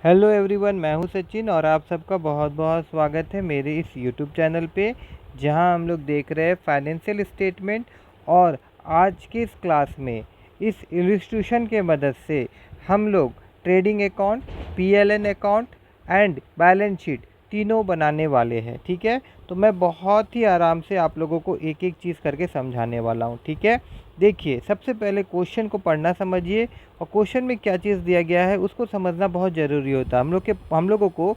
Hello everyone, मैं हूं सचिन और आप सबका बहुत बहुत स्वागत है मेरे इस यूट्यूब चैनल पे, जहां हम लोग देख रहे हैं फाइनेंशियल स्टेटमेंट। और आज के इस क्लास में इस इलस्ट्रेशन के मदद से हम लोग trading account, पीएलएन account and balance sheet तीनों बनाने वाले हैं। ठीक है, तो मैं बहुत ही आराम से आप लोगों को एक एक चीज़ करके समझाने वाला हूँ। ठीक है, देखिए सबसे पहले क्वेश्चन को पढ़ना समझिए और क्वेश्चन में क्या चीज़ दिया गया है उसको समझना बहुत ज़रूरी होता है। हम लोगों को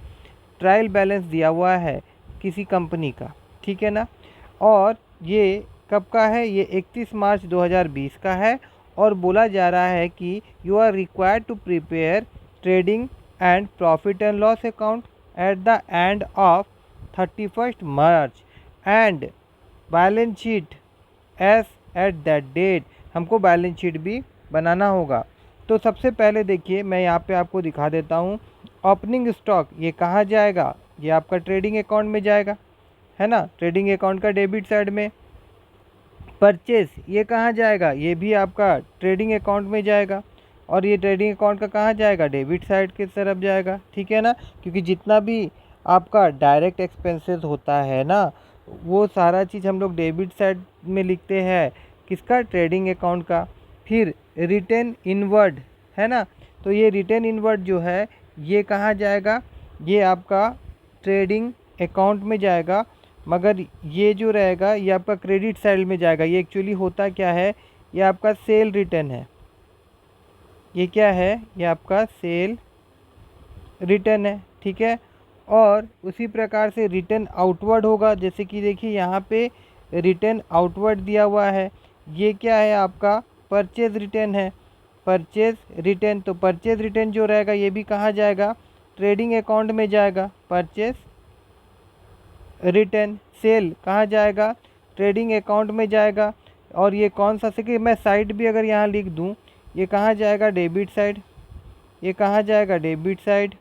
ट्रायल बैलेंस दिया हुआ है किसी कंपनी का, ठीक है ना। और ये कब का है? ये 31 मार्च 2020 का है। और बोला जा रहा है कि you are required to prepare trading and profit and loss account at the end of 31 March and balance sheet as at that date. हमको बैलेंस शीट भी बनाना होगा। तो सबसे पहले देखिए, मैं यहाँ पे आपको दिखा देता हूँ। ओपनिंग स्टॉक ये कहाँ जाएगा? ये आपका ट्रेडिंग अकाउंट में जाएगा, है ना, ट्रेडिंग अकाउंट का डेबिट साइड में। परचेस ये कहाँ जाएगा? ये भी आपका ट्रेडिंग अकाउंट में जाएगा। और ये ट्रेडिंग अकाउंट का कहाँ जाएगा? डेबिट साइड की तरफ जाएगा, ठीक है ना। क्योंकि जितना भी आपका डायरेक्ट एक्सपेंसेस होता है ना, वो सारा चीज़ हम लोग डेबिट साइड में लिखते हैं। किसका? ट्रेडिंग अकाउंट का। फिर रिटर्न इनवर्ड, है ना, तो ये रिटर्न इनवर्ड जो है ये कहाँ जाएगा? ये आपका ट्रेडिंग अकाउंट में जाएगा। मगर ये जो रहेगा ये आपका क्रेडिट साइड में जाएगा। ये एक्चुअली होता क्या है? ये आपका सेल रिटर्न है। ये क्या है? ये आपका सेल रिटर्न है, ठीक है। और उसी प्रकार से रिटर्न आउटवर्ड होगा। जैसे कि देखिए यहाँ पे रिटर्न आउटवर्ड दिया हुआ है। ये क्या है? आपका परचेज रिटर्न है। परचेज रिटर्न, तो परचेज रिटर्न जो रहेगा ये भी कहाँ जाएगा? ट्रेडिंग अकाउंट में जाएगा। Purchase return. सेल कहाँ जाएगा? ट्रेडिंग अकाउंट में जाएगा। और ये कौन सा से कि मैं साइड भी अगर यहाँ लिख दूँ, ये कहाँ जाएगा? Debit side. ये कहाँ जाएगा? Debit side.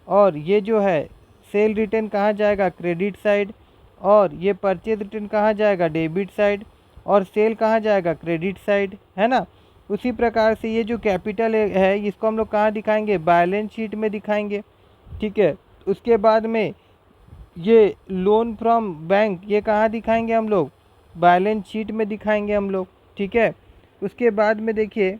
और ये जो है सेल रिटर्न कहाँ जाएगा? Credit side. और ये परचेज रिटर्न कहाँ जाएगा? Debit side. और सेल कहाँ जाएगा? क्रेडिट साइड, है ना। उसी प्रकार से ये जो कैपिटल है इसको हम लोग कहाँ दिखाएंगे? बैलेंस शीट में दिखाएंगे, ठीक है। उसके बाद में ये लोन फ्रॉम बैंक ये कहाँ दिखाएंगे हम लोग? बैलेंस शीट में दिखाएंगे हम लोग, ठीक है। उसके बाद में देखिए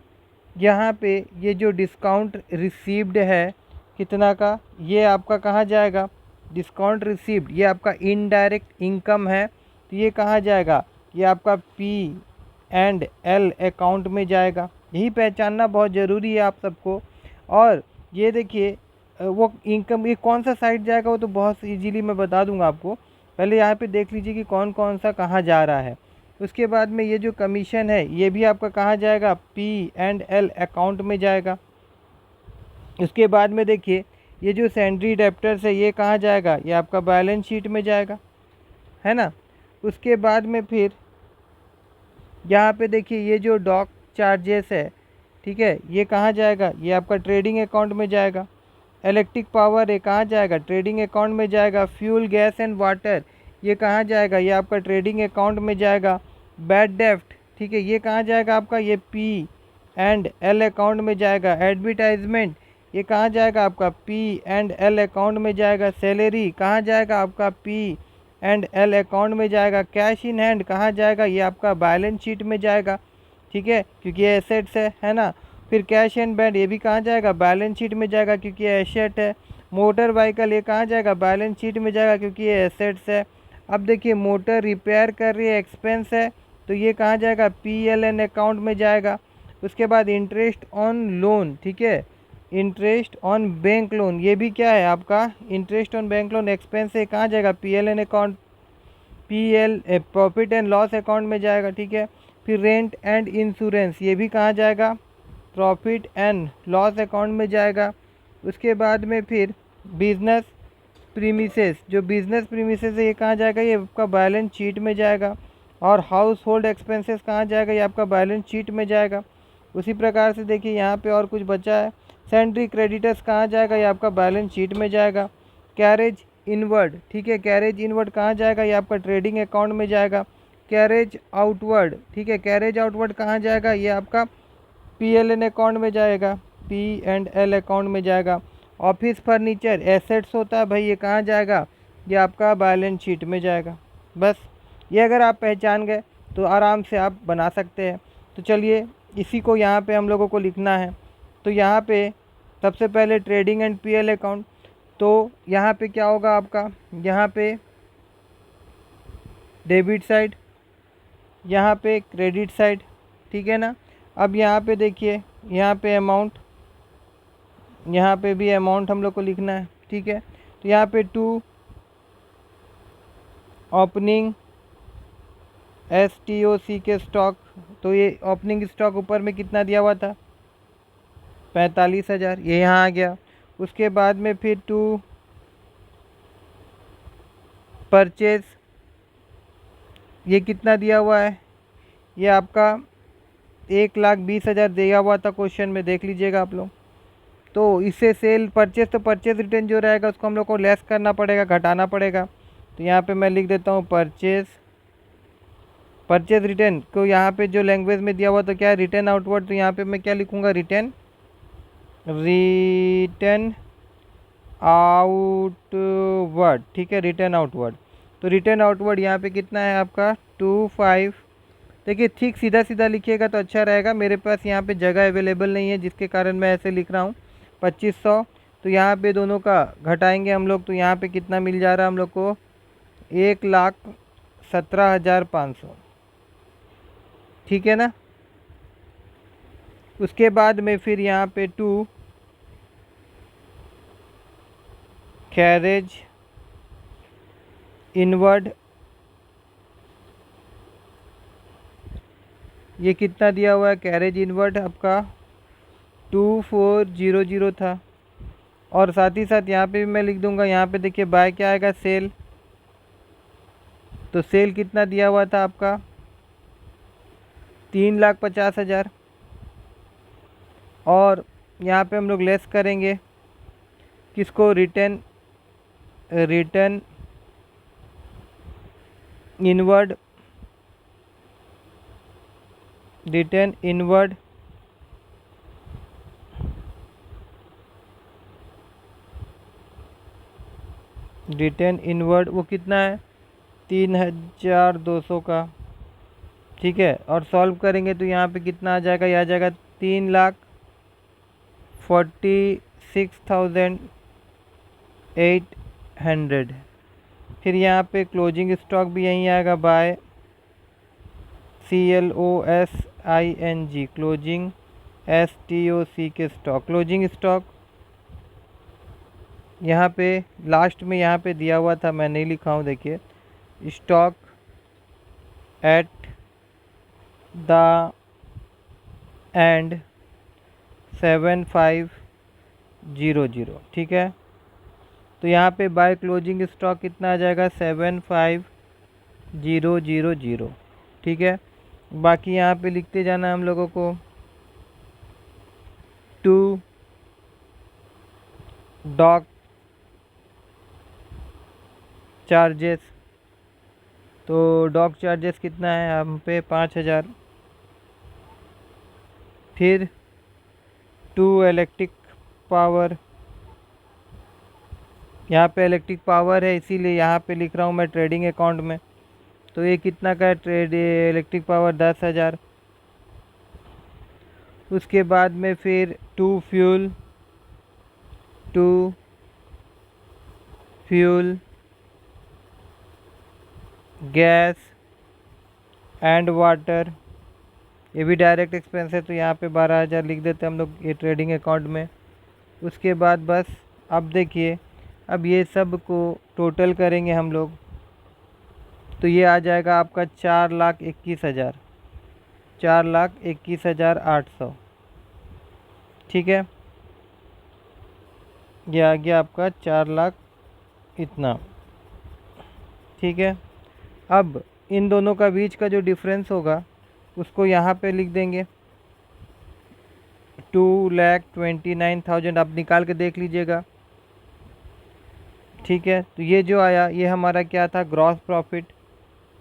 यहाँ पे ये जो डिस्काउंट रिसीव्ड है कितना का, ये आपका कहाँ जाएगा? डिस्काउंट रिसीव्ड ये आपका इनडायरेक्ट इनकम है, तो ये कहाँ जाएगा? ये आपका P&L अकाउंट में जाएगा। यही पहचानना बहुत ज़रूरी है आप सबको। और ये देखिए वो इनकम ये कौन सा साइड जाएगा वो तो बहुत इजीली मैं बता दूंगा आपको। पहले यहाँ पे देख लीजिए कि कौन कौन सा कहाँ जा रहा है। उसके बाद में ये जो कमीशन है ये भी आपका कहाँ जाएगा? P&L अकाउंट में जाएगा। उसके बाद में देखिए ये जो सैंड्री डेप्टर्स है ये कहाँ जाएगा? ये आपका बैलेंस शीट में जाएगा, है ना। उसके बाद में फिर यहाँ पे देखिए ये जो डॉक चार्जेस है, ठीक है, ये कहाँ जाएगा? ये आपका ट्रेडिंग अकाउंट में जाएगा। इलेक्ट्रिक पावर ये कहाँ जाएगा? ट्रेडिंग अकाउंट में जाएगा। फ्यूल, गैस एंड वाटर ये कहाँ जाएगा? ये आपका ट्रेडिंग अकाउंट में जाएगा। बैड डेफ्ट, ठीक है, ये कहाँ जाएगा आपका? ये P&L अकाउंट में जाएगा। एडवर्टाइजमेंट ये कहाँ जाएगा आपका? P&L अकाउंट में जाएगा। सैलरी कहाँ जाएगा आपका? P&L अकाउंट में जाएगा। कैश इन हैंड कहाँ जाएगा? ये आपका बैलेंस शीट में जाएगा, ठीक है, क्योंकि ये एसेट्स है ना। फिर कैश एंड बैंड ये भी कहाँ जाएगा? बैलेंस शीट में जाएगा क्योंकि ये एसेट है। मोटर व्हीकल ये कहाँ जाएगा? बैलेंस शीट में जाएगा क्योंकि ये एसेट्स है। अब देखिए मोटर रिपेयर कर रही है, एक्सपेंस है, तो ये कहाँ जाएगा? PLN अकाउंट में जाएगा। उसके बाद इंटरेस्ट ऑन लोन, ठीक है, इंटरेस्ट ऑन बैंक लोन ये भी क्या है आपका? Interest on bank loan expense है, कहाँ जाएगा? PLN account, profit and loss account में जाएगा, ठीक है। फिर रेंट एंड इंश्योरेंस ये भी कहाँ जाएगा? प्रॉफिट एंड लॉस अकाउंट में जाएगा। उसके बाद में फिर बिजनेस प्रीमिसेस, जो बिजनेस प्रीमिसेस है ये कहाँ जाएगा? ये आपका बैलेंस शीट में जाएगा। और हाउस होल्ड एक्सपेंसेस कहाँ जाएगा? ये आपका बैलेंस शीट में जाएगा। उसी प्रकार से देखिए यहाँ पे और कुछ बचा है। सैंड्री क्रेडिटर्स कहाँ जाएगा? ये आपका बैलेंस शीट में जाएगा। कैरेज इनवर्ड, ठीक है, कैरेज इनवर्ड कहाँ जाएगा? ये आपका ट्रेडिंग अकाउंट में जाएगा। कैरेज आउटवर्ड, ठीक है, कैरेज आउटवर्ड कहाँ जाएगा? ये आपका PLN अकाउंट में जाएगा, P&L अकाउंट में जाएगा। ऑफिस फर्नीचर एसेट्स होता है भाई, ये कहाँ जाएगा, ये आपका बैलेंस शीट में जाएगा। बस ये अगर आप पहचान गए तो आराम से आप बना सकते हैं। तो चलिए इसी को यहाँ पे हम लोगों को लिखना है। तो यहाँ पे सबसे पहले ट्रेडिंग एंड पीएल अकाउंट, तो यहाँ पे क्या होगा आपका, यहाँ पे डेबिट साइड, यहाँ पे क्रेडिट साइड, ठीक है ना। अब यहाँ पे देखिए, यहाँ पे अमाउंट, यहाँ पे भी अमाउंट हम लोग को लिखना है, ठीक है। तो यहाँ पे टू ओपनिंग STOC के स्टॉक, तो ये ओपनिंग स्टॉक ऊपर में कितना दिया हुआ था, 45,000, ये यहाँ आ गया। उसके बाद में फिर टू परचेज, ये कितना दिया हुआ है, ये आपका 1,20,000 दिया हुआ था क्वेश्चन में, देख लीजिएगा आप लोग। तो इससे सेल परचेज, तो परचेज रिटर्न जो रहेगा उसको हम लोग को लेस करना पड़ेगा, घटाना पड़ेगा। तो यहाँ पे मैं लिख देता हूँ परचेज रिटर्न को, यहाँ पे जो लैंग्वेज में दिया हुआ तो क्या है, रिटर्न आउटवर्ड, तो यहाँ पे मैं क्या लिखूँगा, रिटर्न आउटवर्ड, ठीक है, रिटर्न आउटवर्ड। तो रिटर्न आउटवर्ड यहाँ पे कितना है आपका 25। देखिए ठीक सीधा सीधा लिखिएगा तो अच्छा रहेगा, मेरे पास यहाँ पे जगह अवेलेबल नहीं है जिसके कारण मैं ऐसे लिख रहा हूँ 2500। तो यहाँ पे दोनों का घटाएंगे हम लोग, तो यहाँ पे कितना मिल जा रहा है हम लोग को, 1,17,500, ठीक है ना। उसके बाद में फिर यहाँ पे टू कैरेज इनवर्ड, ये कितना दिया हुआ है, कैरेज इनवर्ड आपका 2400 था। और साथ ही साथ यहाँ पे भी मैं लिख दूंगा, यहाँ पे देखिए बाय क्या आएगा, सेल, तो सेल कितना दिया हुआ था आपका 3,50,000। और यहाँ पे हम लोग लेस करेंगे किसको, रिटर्न इनवर्ड, रिटर्न इनवर्ड वो कितना है 3,200 का, ठीक है। और सॉल्व करेंगे तो यहाँ पे कितना आ जाएगा, यह आ जाएगा 3,46,800। फिर यहाँ पे क्लोजिंग स्टॉक भी यहीं आएगा, बाय CLOSING, क्लोजिंग STOC के स्टॉक, क्लोजिंग स्टॉक यहाँ पे लास्ट में यहाँ पे दिया हुआ था, मैं नहीं लिखा हूँ, देखिए स्टॉक एट द एंड 7500, ठीक है। तो यहाँ पे बाय क्लोजिंग स्टॉक कितना आ जाएगा 75,000, ठीक है। बाकी यहाँ पे लिखते जाना है हम लोगों को, टू डॉक चार्जेस, तो डॉक चार्जेस कितना है हम पे 5,000। फिर टू इलेक्ट्रिक पावर, यहाँ पे इलेक्ट्रिक पावर है इसीलिए यहाँ पे लिख रहा हूँ मैं ट्रेडिंग अकाउंट में। तो ये कितना का है, ट्रेड इलेक्ट्रिक पावर 10,000। उसके बाद में फिर to fuel gas and water, ये भी डायरेक्ट एक्सपेंस है, तो यहाँ पे 12,000 लिख देते हैं हम लोग ये ट्रेडिंग अकाउंट में। उसके बाद बस अब देखिए, अब ये सब को टोटल करेंगे हम लोग, तो ये आ जाएगा आपका 4,21,000, 4,21,800, ठीक है। ये आ गया आपका 4 लाख इतना, ठीक है। अब इन दोनों का बीच का जो डिफरेंस होगा उसको यहाँ पे लिख देंगे 2,29,000, आप निकाल के देख लीजिएगा, ठीक है। तो ये जो आया ये हमारा क्या था, ग्रॉस प्रॉफिट।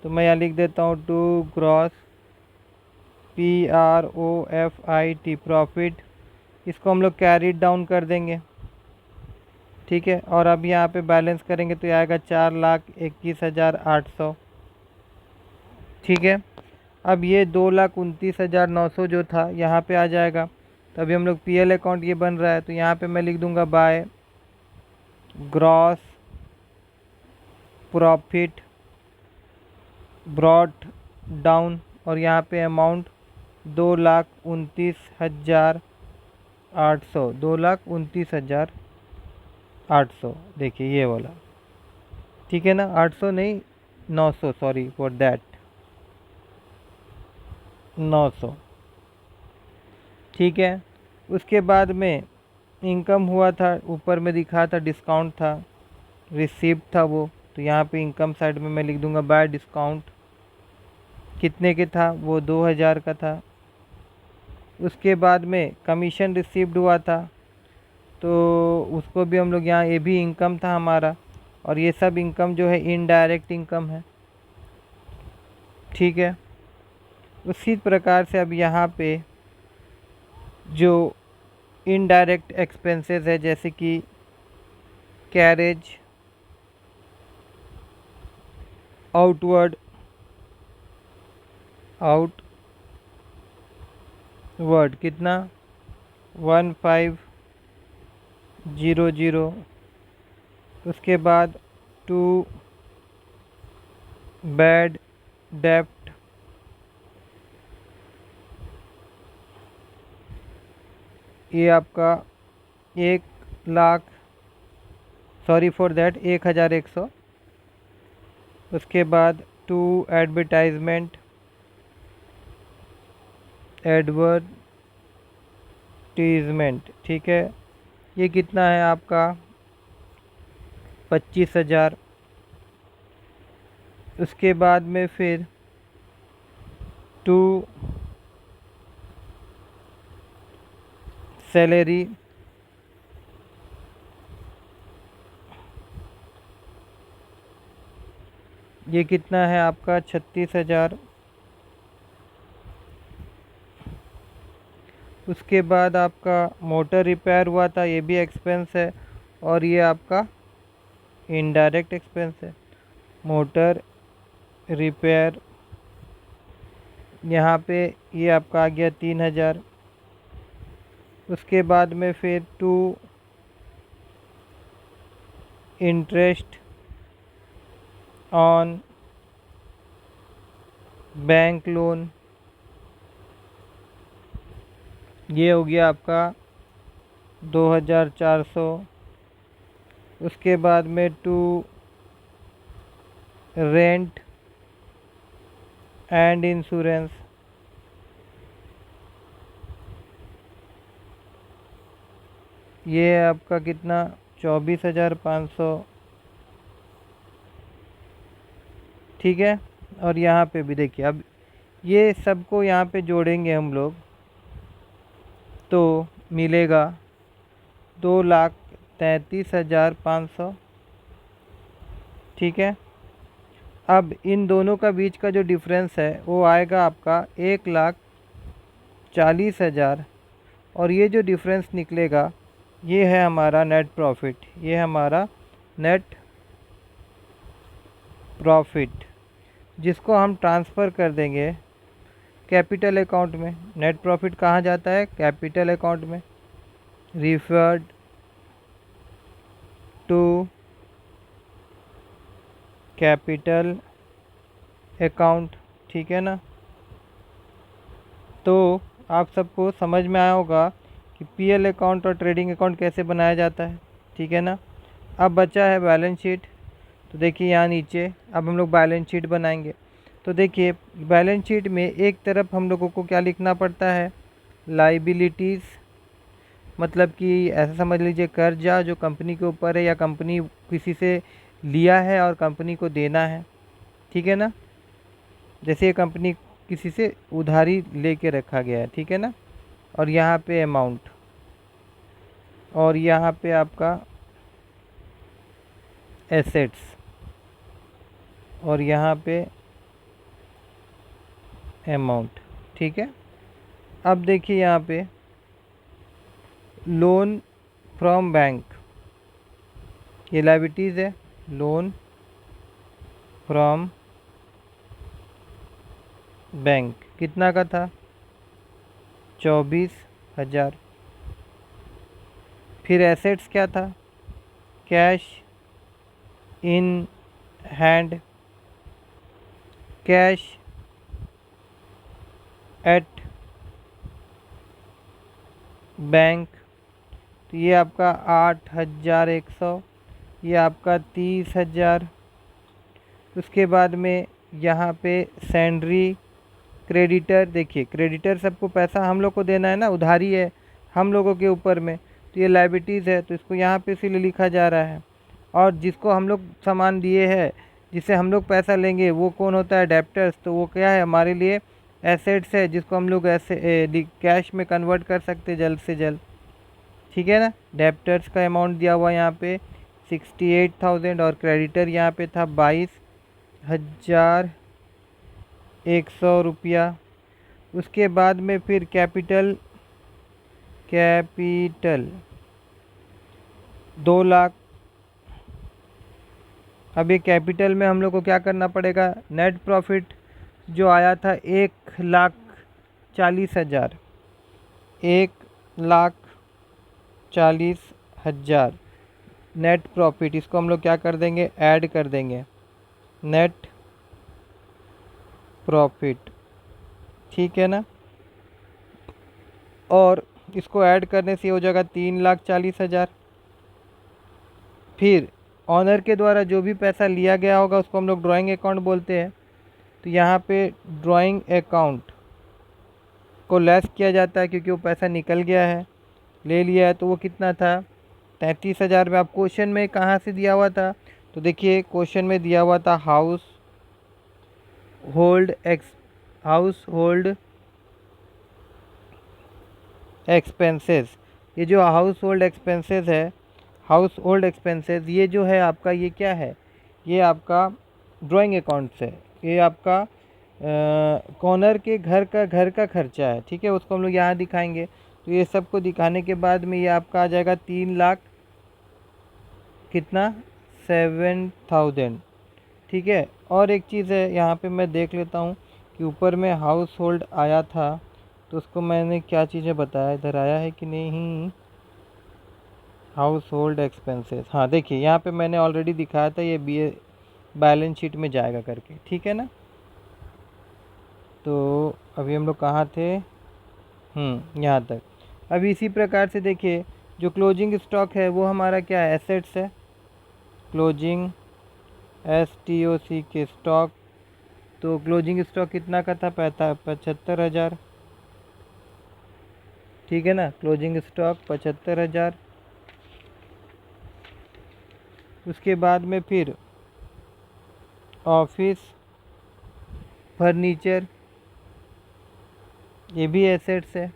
तो मैं यहाँ लिख देता हूँ टू ग्रॉस PROFIT प्रॉफिट, इसको हम लोग कैरी डाउन कर देंगे, ठीक है। और अब यहाँ पे बैलेंस करेंगे तो ये आएगा 4,21,800। ठीक है। अब ये 2,29,900 जो था यहाँ पे आ जाएगा। तो अभी हम लोग पीएल अकाउंट ये बन रहा है, तो यहाँ पे मैं लिख दूंगा by gross profit brought down, और यहाँ पे अमाउंट 2,29,800, 2,29,800। देखिए ये वाला, ठीक है ना, 800 नहीं 900, सॉरी फॉर दैट, 900। ठीक है। उसके बाद में इनकम हुआ था, ऊपर में दिखा था डिस्काउंट था, रिसीप्ट था वो, तो यहाँ पे इनकम साइड में मैं लिख दूंगा बाय डिस्काउंट। कितने के था वो, 2,000 का था। उसके बाद में कमीशन रिसीव्ड हुआ था, तो उसको भी हम लोग यहाँ, ये भी इनकम था हमारा, और ये सब इनकम जो है इनडायरेक्ट इनकम है। ठीक है। उसी प्रकार से अब यहाँ पे जो इनडायरेक्ट एक्सपेंसेस है, जैसे कि कैरेज, आउटवर्ड कितना 1500। उसके बाद टू बैड डेप्ट, ये आपका 1,00,000, सॉरी फॉर दैट 1,100। उसके बाद टू एडवर्टाइजमेंट, ठीक है, ये कितना है आपका 25,000। उसके बाद में फिर टू सैलरी, ये कितना है आपका 36,000। उसके बाद आपका मोटर रिपेयर हुआ था, ये भी एक्सपेंस है, और ये आपका इनडायरेक्ट एक्सपेंस है। मोटर रिपेयर यहाँ पे ये आपका आ गया 3,000। उसके बाद में फिर to interest on bank loan, ये हो गया आपका 2,400। उसके बाद में टू रेंट एंड इंश्योरेंस, ये है आपका कितना 24,500। ठीक है। और यहाँ पे भी देखिए, अब ये सबको यहाँ पे जोड़ेंगे हम लोग तो मिलेगा 2,33,500। ठीक है। अब इन दोनों का बीच का जो डिफरेंस है वो आएगा आपका 1,40,000, और ये जो डिफरेंस निकलेगा ये है हमारा नेट प्रॉफिट, ये है हमारा नेट प्रॉफिट, जिसको हम ट्रांसफ़र कर देंगे कैपिटल अकाउंट में। नेट प्रॉफिट कहाँ जाता है, कैपिटल अकाउंट में, रिफर्ड टू कैपिटल अकाउंट। ठीक है ना। तो आप सबको समझ में आया होगा कि पीएल अकाउंट और ट्रेडिंग अकाउंट कैसे बनाया जाता है। ठीक है ना। अब बचा है बैलेंस शीट, तो देखिए यहाँ नीचे अब हम लोग बैलेंस शीट बनाएंगे। तो देखिए बैलेंस शीट में एक तरफ हम लोगों को क्या लिखना पड़ता है, लाइबिलिटीज़, मतलब कि ऐसा समझ लीजिए कर्जा जो कंपनी के ऊपर है या कंपनी किसी से लिया है और कंपनी को देना है। ठीक है ना। जैसे ये कंपनी किसी से उधारी लेके रखा गया है। ठीक है ना। और यहाँ पे अमाउंट, और यहाँ पे आपका एसेट्स, और यहाँ पे अमाउंट। ठीक है। अब देखिए यहाँ पे लोन फ्रॉम बैंक, ये लाइबिलिटीज़ है। लोन फ्रॉम बैंक कितना का था? 24,000। फिर एसेट्स क्या था? Cash in hand, cash at bank, तो ये आपका 8,100, ये आपका 30,000। उसके बाद में यहाँ पे सैंड्री क्रेडिटर, देखिए क्रेडिटर सबको पैसा हम लोग को देना है ना, उधारी है हम लोगों के ऊपर में, तो ये लाइबिलिटीज़ है, तो इसको यहाँ पे इसीलिए लिखा जा रहा है। और जिसको हम लोग सामान दिए हैं, जिससे हम लोग पैसा लेंगे, वो कौन होता है? डेप्टर्स। तो वो क्या है हमारे लिए? एसेट्स है, जिसको हम लोग ऐसे कैश में कन्वर्ट कर सकते जल्द से जल्द। ठीक है ना। डेप्टर्स का अमाउंट दिया हुआ यहाँ पे 68,000 और क्रेडिटर यहाँ पे था 22,100 रुपया। उसके बाद में फिर कैपिटल 2 लाख। अब ये कैपिटल में हम लोग को क्या करना पड़ेगा? नेट प्रॉफिट जो आया था 1,40,000, 1,40,000 नेट प्रॉफिट, इसको हम लोग क्या कर देंगे? ऐड कर देंगे नेट प्रॉफिट। ठीक है ना। और इसको ऐड करने से हो जाएगा 3,40,000। फिर ऑनर के द्वारा जो भी पैसा लिया गया होगा उसको हम लोग ड्राइंग अकाउंट बोलते हैं। तो यहाँ पे ड्राइंग अकाउंट को लेस किया जाता है क्योंकि वो पैसा निकल गया है, ले लिया है। तो वो कितना था? 33,000 में। अब क्वेश्चन में कहाँ से दिया हुआ था? तो देखिए क्वेश्चन में दिया हुआ था हाउस होल्ड एक्सपेंसेस। ये जो हाउस होल्ड एक्सपेंसेस है, हाउस होल्ड एक्सपेंसेस ये जो है आपका, ये क्या है? ये आपका ड्राइंग अकाउंट से, ये आपका कॉर्नर के घर का खर्चा है। ठीक है, उसको हम लोग यहाँ दिखाएंगे। तो ये सबको दिखाने के बाद में ये आपका आ जाएगा 3 लाख कितना? 7,000। ठीक है। और एक चीज़ है यहाँ पे मैं देख लेता हूँ कि ऊपर में हाउस होल्ड आया था, तो उसको मैंने क्या चीज़ें बताया, इधर आया है कि नहीं? हाउस होल्ड एक्सपेंसेस, हाँ देखिए यहाँ पे मैंने ऑलरेडी दिखाया था, ये बैलेंस शीट में जाएगा करके। ठीक है ना। तो अभी हम लोग कहाँ थे? यहाँ तक। अभी इसी प्रकार से देखिए जो क्लोजिंग स्टॉक है वो हमारा क्या है? एसेट्स है। क्लोजिंग STOC के स्टॉक, तो क्लोजिंग स्टॉक कितना का था? 75,000। ठीक है ना। Closing stock 75,000। उसके बाद में फिर ऑफिस फर्नीचर, ये भी एसेट्स है।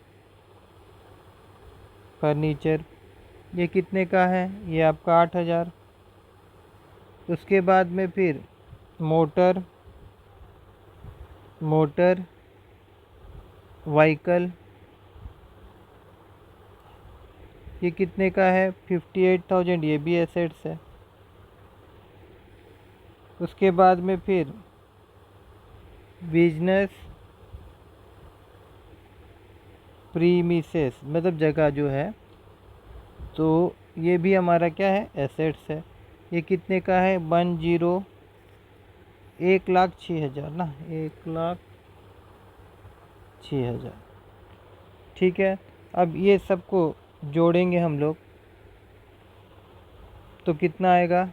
फर्नीचर ये कितने का है? ये आपका 8,000। उसके बाद में फिर मोटर व्हीकल, ये कितने का है? 58,000, ये भी एसेट्स है। उसके बाद में फिर बिजनेस प्रीमिसेस, मतलब जगह जो है, तो ये भी हमारा क्या है? एसेट्स है। ये कितने का है? 1,06,000 ना, 1,06,000। ठीक है। अब ये सबको जोड़ेंगे हम लोग तो कितना आएगा?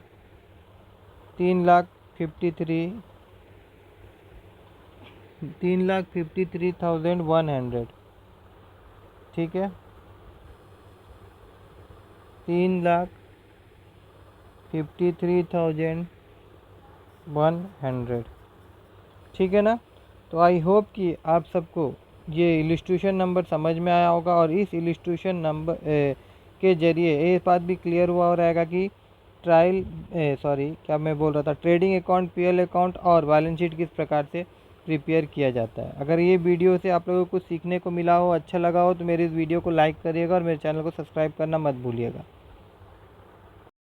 3,53,100। ठीक है, 3,53,100। ठीक है ना। तो आई होप कि आप सबको ये इलिस्ट्रेशन नंबर समझ में आया होगा, और इस इलिस्ट्रेशन नंबर के ज़रिए ये बात भी क्लियर हुआ हो रहेगा कि ट्रेडिंग अकाउंट, PL अकाउंट और बैलेंस शीट किस प्रकार से प्रिपेयर किया जाता है। अगर ये वीडियो से आप लोगों को सीखने को मिला हो, अच्छा लगा हो, तो मेरे इस वीडियो को लाइक करिएगा और मेरे चैनल को सब्सक्राइब करना मत भूलिएगा।